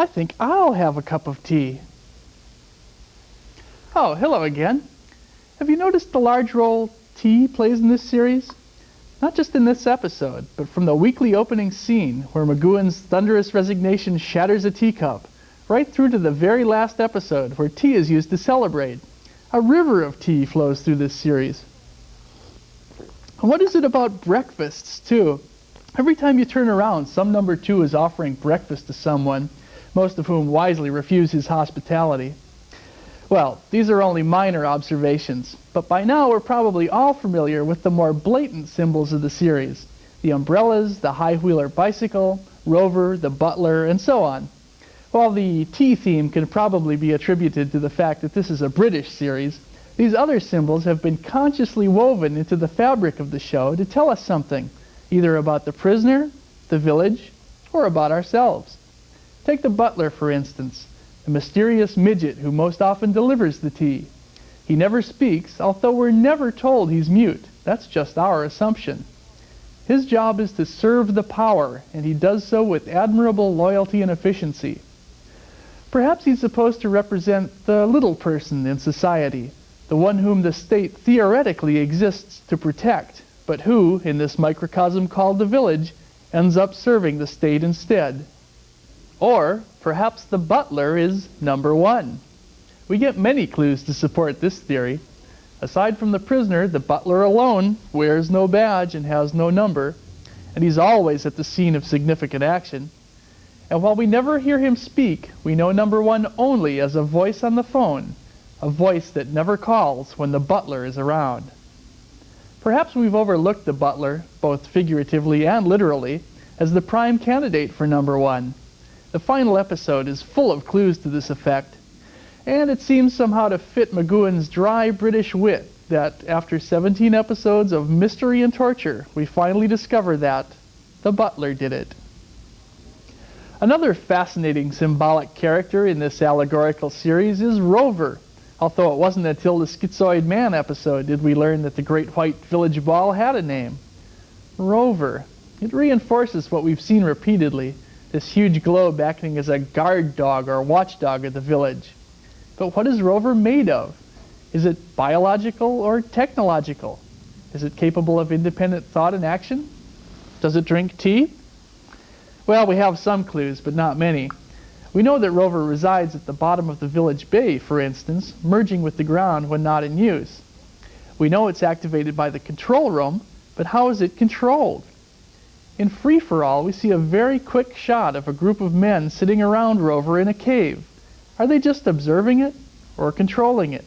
I think I'll have a cup of tea. Oh, hello again. Have you noticed the large role tea plays in this series? Not just in this episode, but from the weekly opening scene where McGowan's thunderous resignation shatters a teacup, right through to the very last episode where tea is used to celebrate. A river of tea flows through this series. And what is it about breakfasts, too? Every time you turn around, some number two is offering breakfast to someone, most of whom wisely refuse his hospitality. Well, these are only minor observations, but by now we're probably all familiar with the more blatant symbols of the series. The umbrellas, the high-wheeler bicycle, Rover, the butler, and so on. While the tea theme can probably be attributed to the fact that this is a British series, these other symbols have been consciously woven into the fabric of the show to tell us something, either about the prisoner, the village, or about ourselves. Take the butler, for instance. The mysterious midget who most often delivers the tea. He never speaks, although we're never told he's mute. That's just our assumption. His job is to serve the power, and he does so with admirable loyalty and efficiency. Perhaps he's supposed to represent the little person in society, the one whom the state theoretically exists to protect, but who, in this microcosm called the village, ends up serving the state instead. Or perhaps the butler is number one. We get many clues to support this theory. Aside from the prisoner, the butler alone wears no badge and has no number, and he's always at the scene of significant action. And while we never hear him speak, we know number one only as a voice on the phone, a voice that never calls when the butler is around. Perhaps we've overlooked the butler, both figuratively and literally, as the prime candidate for number one. The final episode is full of clues to this effect, and it seems somehow to fit McGowan's dry British wit that after 17 episodes of mystery and torture, we finally discover that the butler did it. Another fascinating symbolic character in this allegorical series is Rover, although it wasn't until the Schizoid Man episode did we learn that the Great White Village Ball had a name. Rover. It reinforces what we've seen repeatedly, this huge globe acting as a guard dog or watchdog of the village. But what is Rover made of? Is it biological or technological? Is it capable of independent thought and action? Does it drink tea? Well, we have some clues, but not many. We know that Rover resides at the bottom of the village bay, for instance, merging with the ground when not in use. We know it's activated by the control room, but how is it controlled? In Free For All, we see a very quick shot of a group of men sitting around Rover in a cave. Are they just observing it or controlling it?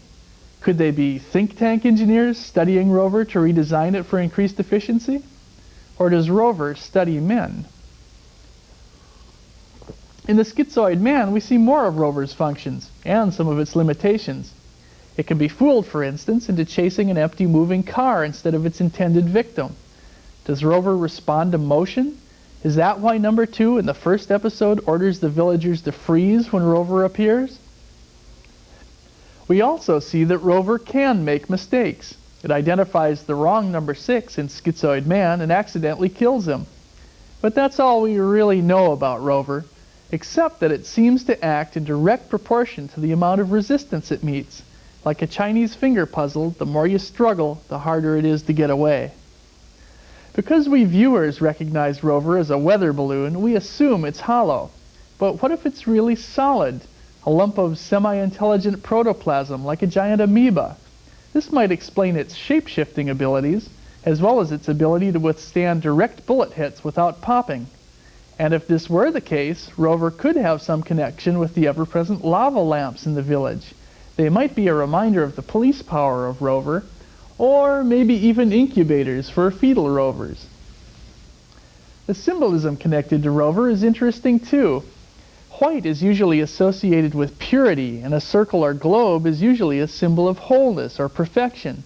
Could they be think tank engineers studying Rover to redesign it for increased efficiency? Or does Rover study men? In the Schizoid Man, we see more of Rover's functions and some of its limitations. It can be fooled, for instance, into chasing an empty moving car instead of its intended victim. Does Rover respond to motion? Is that why number two in the first episode orders the villagers to freeze when Rover appears? We also see that Rover can make mistakes. It identifies the wrong number 6 in Schizoid Man and accidentally kills him. But that's all we really know about Rover, except that it seems to act in direct proportion to the amount of resistance it meets. Like a Chinese finger puzzle, the more you struggle, the harder it is to get away. Because we viewers recognize Rover as a weather balloon, we assume it's hollow. But what if it's really solid? A lump of semi-intelligent protoplasm, like a giant amoeba? This might explain its shape-shifting abilities, as well as its ability to withstand direct bullet hits without popping. And if this were the case, Rover could have some connection with the ever-present lava lamps in the village. They might be a reminder of the police power of Rover, or maybe even incubators for fetal rovers. The symbolism connected to Rover is interesting too. White is usually associated with purity, and a circle or globe is usually a symbol of wholeness or perfection.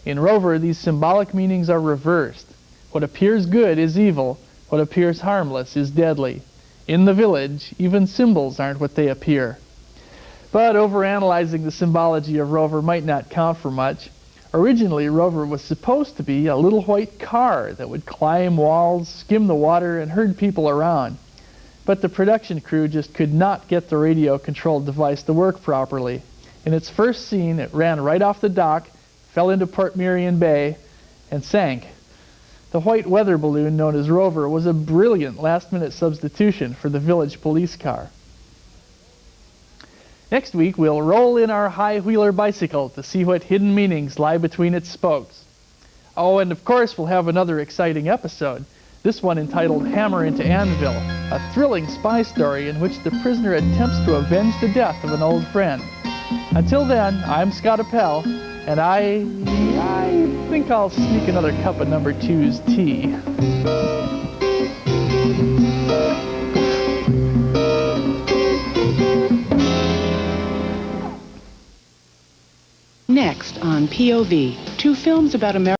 In Rover, these symbolic meanings are reversed. What appears good is evil, what appears harmless is deadly. In the village, even symbols aren't what they appear. But overanalyzing the symbology of Rover might not count for much. Originally, Rover was supposed to be a little white car that would climb walls, skim the water, and herd people around. but the production crew just could not get the radio-controlled device to work properly. In its first scene, it ran right off the dock, fell into Port Merion Bay, and sank. The white weather balloon known as Rover was a brilliant last-minute substitution for the village police car. Next week, we'll roll in our high-wheeler bicycle to see what hidden meanings lie between its spokes. Oh, and of course, we'll have another exciting episode, this one entitled Hammer into Anvil, a thrilling spy story in which the prisoner attempts to avenge the death of an old friend. Until then, I'm Scott Apel, and I think I'll sneak another cup of number 2's tea. Next on POV, 2 films about America.